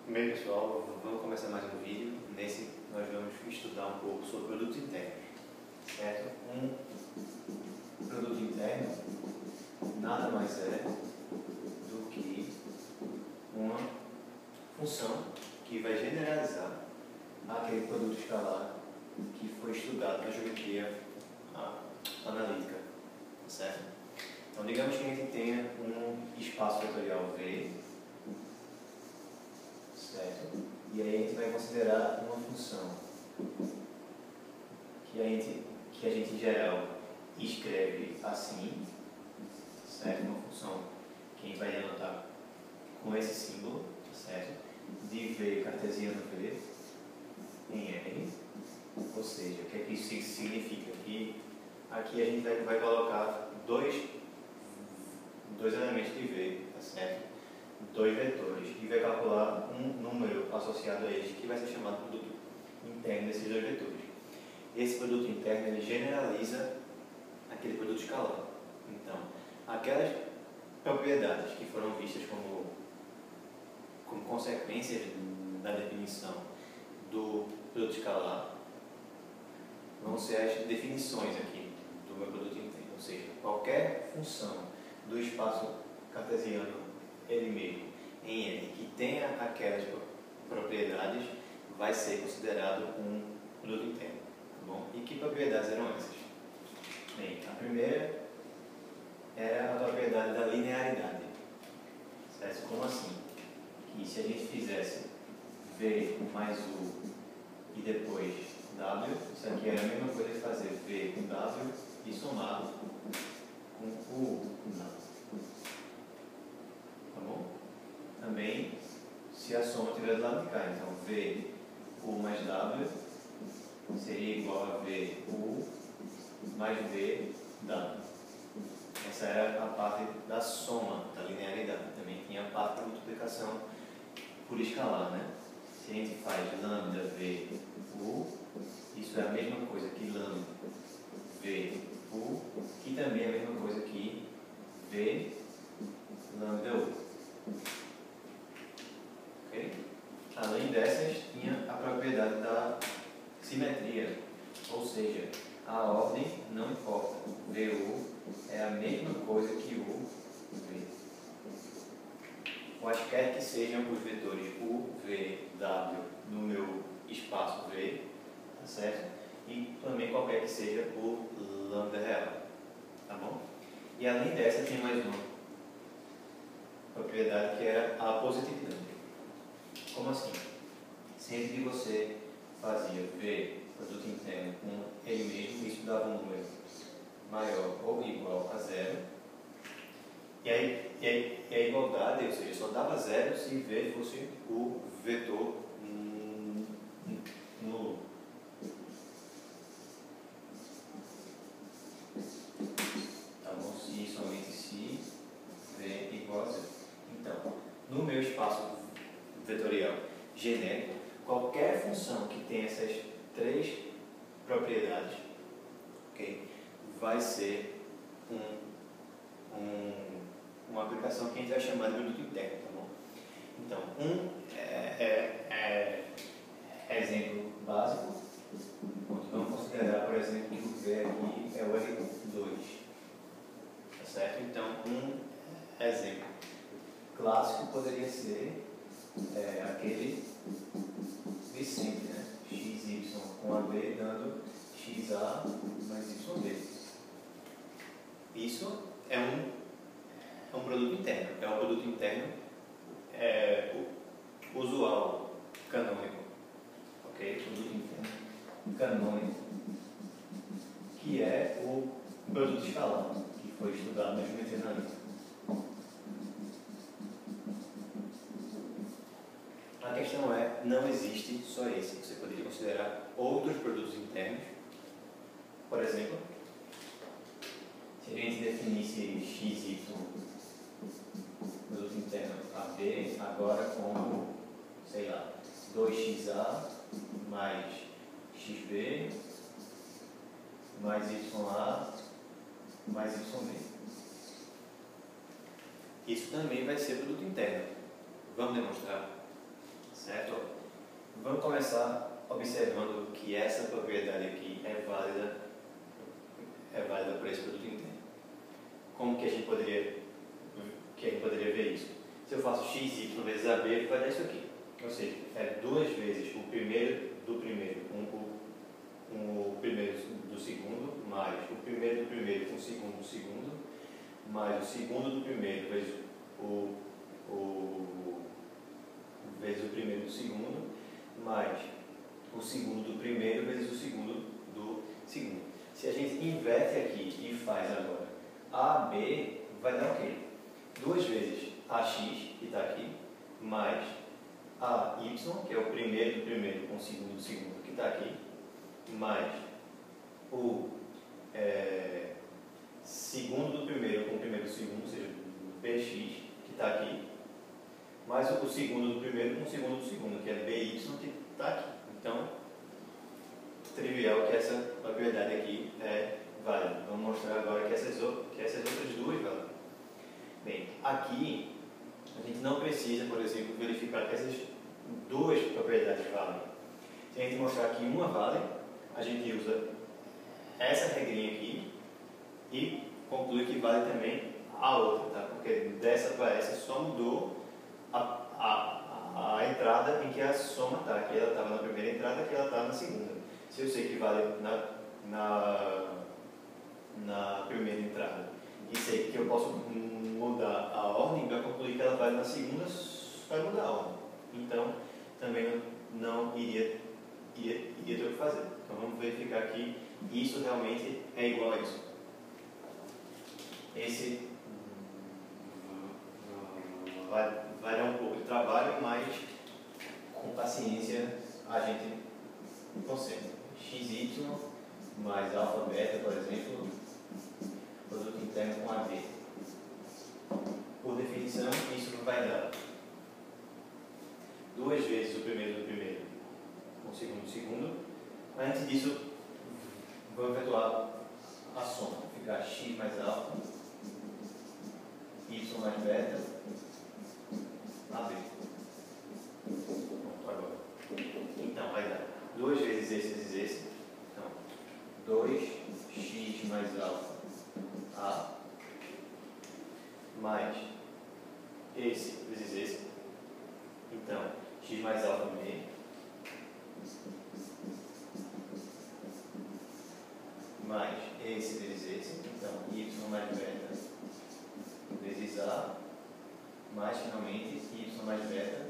Bem, pessoal, vamos começar mais um vídeo. Nesse nós vamos estudar um pouco sobre produtos internos, certo? Um produto interno nada mais é do que uma função que vai generalizar aquele produto escalar que foi estudado na geometria analítica, certo? Então, digamos que a gente tenha um espaço vetorial V, certo? E aí a gente vai considerar uma função que a gente em geral escreve assim, certo? Uma função que a gente vai denotar com esse símbolo, certo? De V cartesiano V em R, ou seja, o que é que isso significa? Que aqui a gente vai colocar dois elementos de V, tá certo? Dois vetores, e vai calcular um número associado a eles, que vai ser chamado produto interno desses dois vetores. Esse produto interno ele generaliza aquele produto escalar. Então, aquelas propriedades que foram vistas como consequências da definição do produto escalar vão ser as definições aqui do meu produto interno. Ou seja, qualquer função do espaço cartesiano ele mesmo em N que tenha aquelas propriedades vai ser considerado um produto interno, tá bom? E que propriedades eram essas? Bem, a primeira era a propriedade da linearidade, certo? Como assim? Que se a gente fizesse V mais U e depois W, isso aqui era a mesma coisa que fazer V com W e somado com U com W. Tá bom? Também, se a soma estiver do lado de cá, então V U mais W seria igual a V U mais V W. Essa era a parte da soma, da linearidade. Também tinha a parte da multiplicação por escalar, né? Se a gente faz lambda V U, isso é a mesma coisa que lambda V U, que também é a mesma coisa que V lambda U. Okay? Além dessas, tinha a propriedade da simetria, ou seja, a ordem não importa. VU é a mesma coisa que U, V. Quaisquer que sejam os vetores U, V, W no meu espaço V, tá certo? E também qualquer que seja o lambda real, tá bom? E além dessa, tem mais uma propriedade que era a positividade. Como assim? Sempre que você fazia V, produto interno, com ele mesmo, isso dava um número maior ou igual a zero. E a igualdade, ou seja, só dava zero se V fosse o vetor nulo. Tá bom? Se somente se V igual a zero. Então, no meu espaço vetorial genérico, qualquer função que tenha essas três propriedades, okay, vai ser uma aplicação que a gente vai chamar de produto interno, tá bom? Então, exemplo básico, vamos considerar, por exemplo, que o V aqui é o R2, tá certo? Então, um exemplo clássico poderia ser aquele V sempre, né? XY com AB dando XA mais YB. Isso é um produto interno. É um produto interno usual, canônico. Ok? Produto interno canônico, que é o produto escalar, que foi estudado na geometria analítica. A questão é, não existe só esse. Você poderia considerar outros produtos internos. Por exemplo, se a gente definisse XY, produto interno AB, agora como, sei lá, 2XA mais XB mais YA mais YB. Isso também vai ser produto interno. Vamos demonstrar? certo? Vamos começar observando que essa propriedade aqui é válida para esse produto interno. Como que a gente poderia ver isso? Se eu faço xy vezes AB, vai dar isso aqui. Ou seja, é 2 vezes o primeiro do primeiro com o primeiro do segundo, mais o primeiro do primeiro com o segundo do segundo, mais o segundo do primeiro vezes o primeiro do segundo, mais o segundo do primeiro vezes o segundo do segundo. Se a gente inverte aqui e faz agora AB, vai dar o quê? 2 vezes AX, que está aqui, mais AY, que é o primeiro do primeiro com o segundo do segundo, que está aqui, mais o segundo do primeiro com o primeiro do segundo, ou seja, BX, que está aqui, mais o segundo do primeiro com o segundo do segundo, que é BY, que está aqui. Então, trivial que essa propriedade aqui é válida. Vamos mostrar agora que essas outras duas valem. Bem, aqui a gente não precisa, por exemplo, verificar que essas duas propriedades valem. Se a gente mostrar que uma vale, a gente usa essa regrinha aqui e conclui que vale também a outra, tá? Porque dessa para essa só mudou a entrada em que a soma está. Aqui ela estava na primeira entrada, aqui ela está na segunda. Se eu sei que vale na primeira entrada e sei que eu posso mudar a ordem, vai concluir que ela vale na segunda, vai mudar a ordem. Então, também não iria ter o que fazer. Então, vamos verificar que isso realmente é igual a isso. Esse vai dar um pouco de trabalho, mas com paciência a gente consegue. XY mais alfa beta, por exemplo, produto interno com AB. Por definição, isso vai dar 2 vezes o primeiro do primeiro com o segundo do segundo. Antes disso, vamos efetuar a soma. Ficar x mais alfa, y mais beta, AB. Pronto, agora. Então, vai dar 2 vezes esse vezes esse. Então, 2x mais alfa A mais esse vezes esse. Então, x mais alfa B mais esse vezes esse. Então, y mais beta vezes A mais, finalmente, y mais beta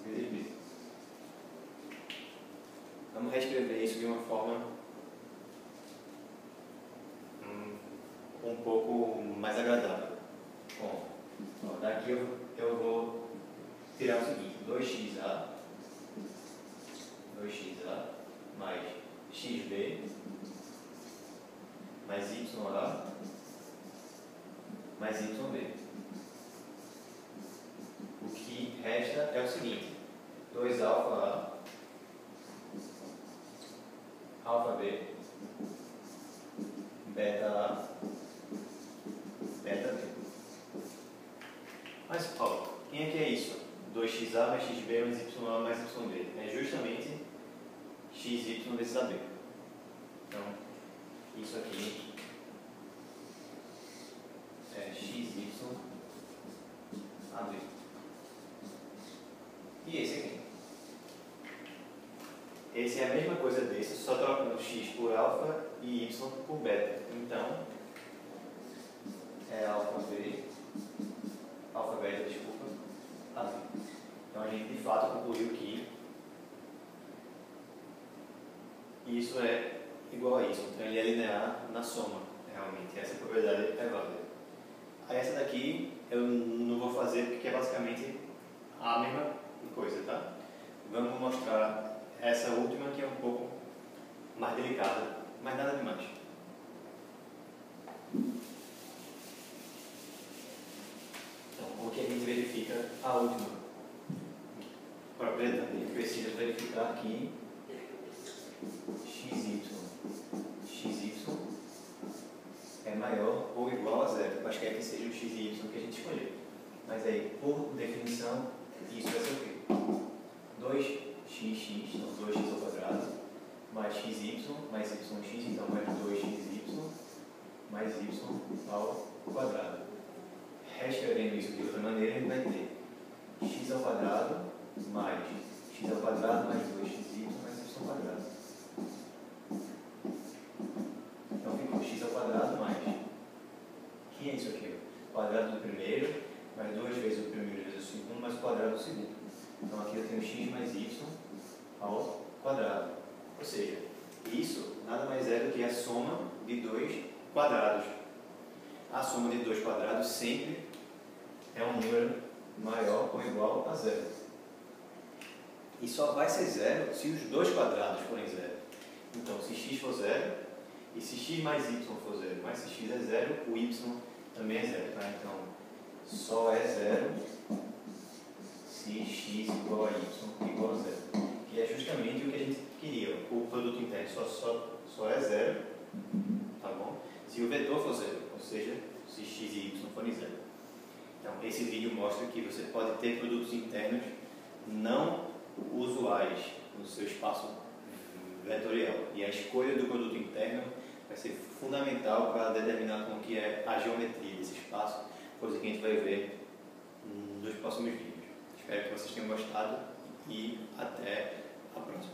vezes B. Vamos reescrever isso de uma forma um pouco mais agradável. Bom, daqui eu vou tirar o seguinte: 2xa mais xb mais ya mais yb. O que resta é o seguinte: 2α A, alfa B, beta A, beta B. Mas, Paulo, quem é que é isso? 2xa mais xb mais ya mais yb. É justamente xy vezes AB. Então, isso aqui é xy AB. E esse aqui? Esse é a mesma coisa desse, só trocando x por alfa e y por beta. Então, é alfa beta, desculpa, AB. Então, a gente de fato concluiu que isso é igual a isso. Então, ele é linear na soma, realmente. Essa propriedade é válida. Essa daqui eu não vou fazer porque é basicamente a mesma coisa, tá? Vamos mostrar essa última que é um pouco mais delicada, mas nada demais. Então, o que a gente verifica? A última propriedade. A gente precisa verificar que xy é maior ou igual a zero, quaisquer que seja o x e y que a gente escolher. Mas aí, por definição, isso vai ser o quê? ao quadrado. Reescrevendo isso de outra maneira, a gente vai ter x ao quadrado mais x ao quadrado mais 2xy mais y ao quadrado. Então ficou x ao quadrado mais, que é isso aqui? O quadrado do primeiro, mais 2 vezes o primeiro vezes o segundo, mais o quadrado do segundo. Então aqui eu tenho x mais y ao quadrado. Ou seja, isso nada mais é do que a soma de dois quadrados. A soma de dois quadrados sempre é um número maior ou igual a zero. E só vai ser zero se os dois quadrados forem zero. Então, se x for zero, e se x mais y for zero, mas se x é zero, o y também é zero. Tá? Então, só é zero se x igual a y igual a zero. Que é justamente o que a gente queria. O produto interno só é zero, tá bom? Se o vetor for zero, ou seja, se x e y forem zero. Então, esse vídeo mostra que você pode ter produtos internos não usuais no seu espaço vetorial. E a escolha do produto interno vai ser fundamental para determinar como que é a geometria desse espaço, coisa que a gente vai ver nos próximos vídeos. Espero que vocês tenham gostado e até a próxima.